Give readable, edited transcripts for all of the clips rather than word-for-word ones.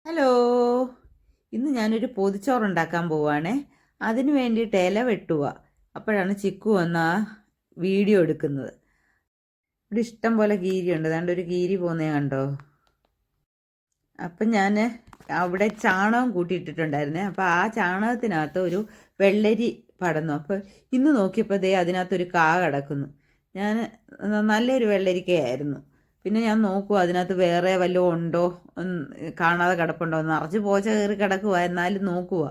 Hello. ഇന്ന് ഞാനൊരു പൊതിച്ചോറുണ്ടാക്കാൻ പോവാണേ. അതിന് വേണ്ടിയിട്ട് ഇല വെട്ടുക. അപ്പോഴാണ് ചിക്കു വന്ന് ആ വീഡിയോ എടുക്കുന്നത്. ഇവിടെ ഇഷ്ടം പോലെ കീരിയുണ്ട്. അതുകൊണ്ട് ഒരു കീരി പോകുന്നേ കണ്ടോ. അപ്പം ഞാൻ അവിടെ ചാണകം കൂട്ടിയിട്ടിട്ടുണ്ടായിരുന്നേ. അപ്പോൾ ആ ചാണകത്തിനകത്ത് ഒരു വെള്ളരി പടന്നു. അപ്പോൾ ഇന്ന് നോക്കിയപ്പോൾ ദേ അതിനകത്തൊരു കാ കിടക്കുന്നു. ഞാൻ നല്ലൊരു വെള്ളരിക്കയായിരുന്നു. പിന്നെ ഞാൻ നോക്കുമോ അതിനകത്ത് വേറെ വല്ലതും ഉണ്ടോ, കാണാതെ കിടപ്പുണ്ടോ, നിറച്ച് പോച്ച കയറി കിടക്കുക. എന്നാലും നോക്കുക.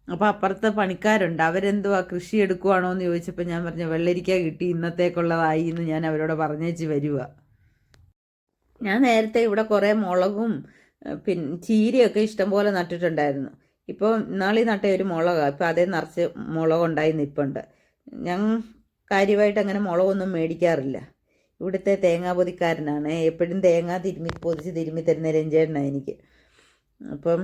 അപ്പോൾ അപ്പുറത്ത് പണിക്കാരുണ്ട്. അവരെന്തുവാ കൃഷി എടുക്കുവാണോ എന്ന് ചോദിച്ചപ്പോൾ ഞാൻ പറഞ്ഞു വെള്ളരിക്ക കിട്ടി, ഇന്നത്തേക്കുള്ളതായി എന്ന് ഞാൻ അവരോട് പറഞ്ഞേച്ച് വരിക. ഞാൻ നേരത്തെ ഇവിടെ കുറേ മുളകും പിന്നെ ചീരയൊക്കെ ഇഷ്ടംപോലെ നട്ടിട്ടുണ്ടായിരുന്നു. ഇപ്പോൾ ഇന്നാളീ നട്ട ഒരു മുളകാണ്. ഇപ്പോൾ അതേ നിറച്ച് മുളകുണ്ടായി നിൽപ്പുണ്ട്. ഞാൻ കാര്യമായിട്ട് അങ്ങനെ മുളകൊന്നും മേടിക്കാറില്ല. ഇവിടുത്തെ തേങ്ങാ പൊതിക്കാരനാണ്. എപ്പോഴും തേങ്ങ പൊതിച്ച് തിരുമ്മി തരുന്ന രഞ്ജേട്ടനാണ് എനിക്ക്. അപ്പം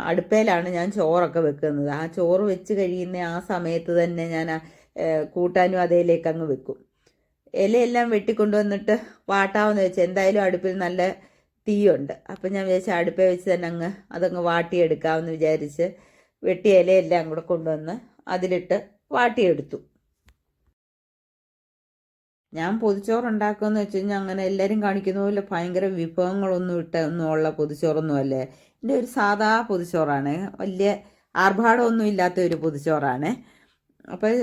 അടുപ്പയിലാണ് ഞാൻ ചോറൊക്കെ വെക്കുന്നത്. ആ ചോറ് വെച്ച് കഴിയുന്ന ആ സമയത്ത് തന്നെ ഞാൻ കൂട്ടാനും അതേലേക്ക് അങ്ങ് വെക്കും. ഇലയെല്ലാം വെട്ടിക്കൊണ്ടുവന്നിട്ട് വാട്ടാമെന്ന് വെച്ചാൽ എന്തായാലും അടുപ്പിൽ നല്ല തീയുണ്ട്. അപ്പം ഞാൻ വിചാരിച്ച അടുപ്പേ വെച്ച് തന്നെ അതങ്ങ് വാട്ടിയെടുക്കാമെന്ന് വിചാരിച്ച് വെട്ടിയ ഇലയെല്ലാം കൂടെ കൊണ്ടുവന്ന് അതിലിട്ട് വാട്ടിയെടുത്തു. ഞാൻ പൊതിച്ചോറുണ്ടാക്കുമെന്ന് വെച്ച് കഴിഞ്ഞാൽ അങ്ങനെ എല്ലാവരും കാണിക്കുന്ന പോലെ ഭയങ്കര വിഭവങ്ങളൊന്നും ഒന്നും ഉള്ള പൊതിച്ചോറൊന്നും അല്ലേ. എൻ്റെ ഒരു സാധാ പൊതിച്ചോറാണ്. വലിയ ആർഭാടമൊന്നും ഇല്ലാത്ത ഒരു പൊതിച്ചോറാണ്. അപ്പോൾ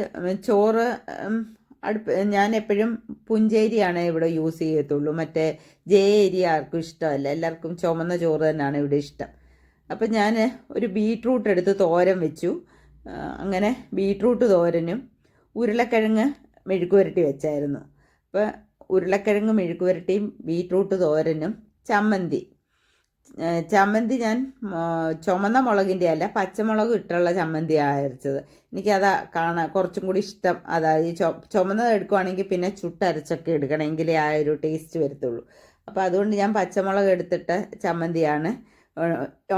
ചോറ് ഞാൻ എപ്പോഴും പുഞ്ചേരിയാണ് ഇവിടെ യൂസ് ചെയ്യത്തുള്ളൂ. മറ്റേ ജേ അരി ആർക്കും ഇഷ്ടമല്ല. എല്ലാവർക്കും ചുമന്ന ചോറ് തന്നെയാണ് ഇവിടെ ഇഷ്ടം. അപ്പം ഞാൻ ഒരു ബീട്രൂട്ട് എടുത്ത് തോരൻ വെച്ചു. അങ്ങനെ ബീട്രൂട്ട് തോരനും ഉരുളക്കിഴങ്ങ് മെഴുക്കുവരട്ടി വെച്ചായിരുന്നു. അപ്പോൾ ഉരുളക്കിഴങ്ങ് മെഴുക്കുവരട്ടിയും ബീട്രൂട്ട് തോരനും ചമ്മന്തി ഞാൻ ചുമന്ന മുളകിൻ്റെ അല്ല പച്ചമുളക് ഇട്ടുള്ള ചമ്മന്തിയാണ് അരച്ചത്. എനിക്കതാ കുറച്ചും കൂടി ഇഷ്ടം. അതായത് ഈ ചുമന്നത് എടുക്കുവാണെങ്കിൽ പിന്നെ ചുട്ടരച്ചൊക്കെ എടുക്കണമെങ്കിലേ ആ ഒരു ടേസ്റ്റ് വരത്തുള്ളൂ. അപ്പോൾ അതുകൊണ്ട് ഞാൻ പച്ചമുളക് എടുത്തിട്ട് ചമ്മന്തിയാണ്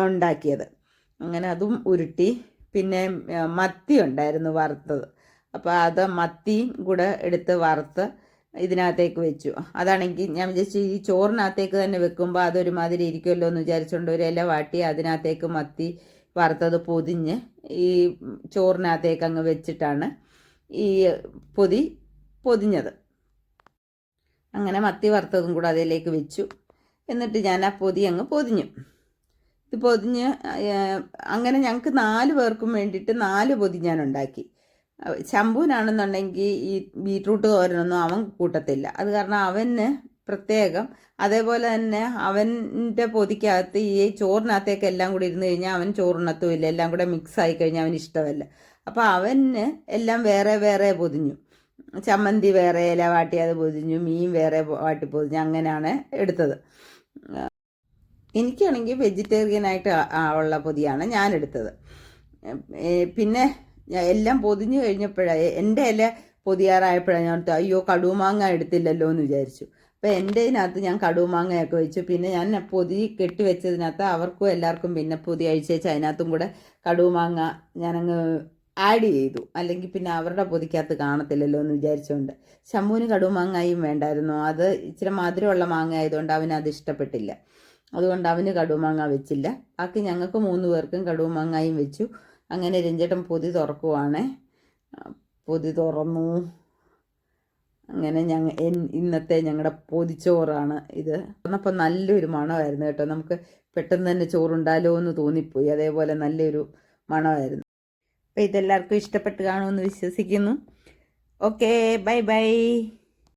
ഉണ്ടാക്കിയത്. അങ്ങനെ അതും ഉരുട്ടി. പിന്നെ മത്തി ഉണ്ടായിരുന്നു വറുത്തത്. അപ്പോൾ അത് മത്തിയും കൂടെ എടുത്ത് വറുത്ത് ഇതിനകത്തേക്ക് വെച്ചു. അതാണെങ്കിൽ ഞാൻ വിചാരിച്ചു ഈ ചോറിനകത്തേക്ക് തന്നെ വെക്കുമ്പോൾ അതൊരുമാതിരി ഇരിക്കുമല്ലോ എന്ന് വിചാരിച്ചുകൊണ്ട് ഒരു ഇല വാട്ടി അതിനകത്തേക്ക് മത്തി വറുത്തത് പൊതിഞ്ഞ് ഈ ചോറിനകത്തേക്ക് അങ്ങ് വെച്ചിട്ടാണ് ഈ പൊതിഞ്ഞത്. അങ്ങനെ മത്തി വറുത്തതും കൂടെ അതിലേക്ക് വെച്ചു. എന്നിട്ട് ഞാൻ ആ പൊതി അങ്ങ് പൊതിഞ്ഞു. ഇത് പൊതിഞ്ഞ് അങ്ങനെ ഞങ്ങൾക്ക് 4 പേർക്കും വേണ്ടിയിട്ട് 4 പൊതി ഞാൻ ഉണ്ടാക്കി. ശംഭുവിനാണെന്നുണ്ടെങ്കിൽ ഈ ബീട്രൂട്ട് തോരനൊന്നും അവൻ കൂട്ടത്തില്ല. അത് കാരണം അവന് പ്രത്യേകം. അതേപോലെ തന്നെ അവൻ്റെ പൊതിക്കകത്ത് ഈ ചോറിനകത്തേക്ക് എല്ലാം കൂടി ഇരുന്ന് കഴിഞ്ഞാൽ അവൻ ചോറിനകത്തുമില്ല. എല്ലാം കൂടെ മിക്സ് ആയി കഴിഞ്ഞാൽ അവന് ഇഷ്ടമല്ല. അപ്പോൾ അവന് എല്ലാം വേറെ വേറെ പൊതിഞ്ഞു. ചമ്മന്തി വേറെ ഇല വാട്ടി അത് പൊതിഞ്ഞു, മീൻ വേറെ വാട്ടി പൊതിഞ്ഞു. അങ്ങനെയാണ് എടുത്തത്. എനിക്കാണെങ്കിൽ വെജിറ്റേറിയനായിട്ട് ഉള്ള പൊതിയാണ് ഞാൻ എടുത്തത്. പിന്നെ എല്ലാം പൊതിഞ്ഞു കഴിഞ്ഞപ്പോഴാണ് എൻ്റെ ഇല പൊതിയാറായപ്പോഴാണ് ഞാൻ അയ്യോ കടുമാങ്ങ എടുത്തില്ലല്ലോ എന്ന് വിചാരിച്ചു. അപ്പോൾ എൻ്റെ ഇതിനകത്ത് ഞാൻ കടുമാങ്ങയൊക്കെ വെച്ചു. പിന്നെ ഞാൻ പൊതി കെട്ടി വെച്ചതിനകത്ത് അവർക്കും എല്ലാവർക്കും പിന്നെ പൊതി അഴിച്ചേച്ച് അതിനകത്തും കൂടെ കടുമാങ്ങ ഞാനങ്ങ് ആഡ് ചെയ്തു. അല്ലെങ്കിൽ പിന്നെ അവരുടെ പൊതിക്കകത്ത് കാണത്തില്ലല്ലോ എന്ന് വിചാരിച്ചുകൊണ്ട്. ശംഭുവിന് കടുമാങ്ങയും വേണ്ടായിരുന്നു. അത് ഇച്ചിരി മധുരമുള്ള മാങ്ങ ആയതുകൊണ്ട് അവനത് ഇഷ്ടപ്പെട്ടില്ല. അതുകൊണ്ട് അവന് കടുമാങ്ങ വെച്ചില്ല. ബാക്കി ഞങ്ങൾക്ക് 3 പേർക്കും കടുമാങ്ങയും വെച്ചു. അങ്ങനെ രഞ്ജേട്ടൻ പൊതി തുറക്കുവാണേ. പൊതി തുറന്നു. അങ്ങനെ ഇന്നത്തെ ഞങ്ങളുടെ പൊതിച്ചോറാണ് ഇത്. അപ്പോൾ നല്ലൊരു മണമായിരുന്നു കേട്ടോ. നമുക്ക് പെട്ടെന്ന് തന്നെ ചോറുണ്ടാലോ എന്ന് തോന്നിപ്പോയി. അതേപോലെ നല്ലൊരു മണമായിരുന്നു. അപ്പോൾ ഇതെല്ലാവർക്കും ഇഷ്ടപ്പെട്ട് കാണുമെന്ന് വിശ്വസിക്കുന്നു. Okay, bye bye.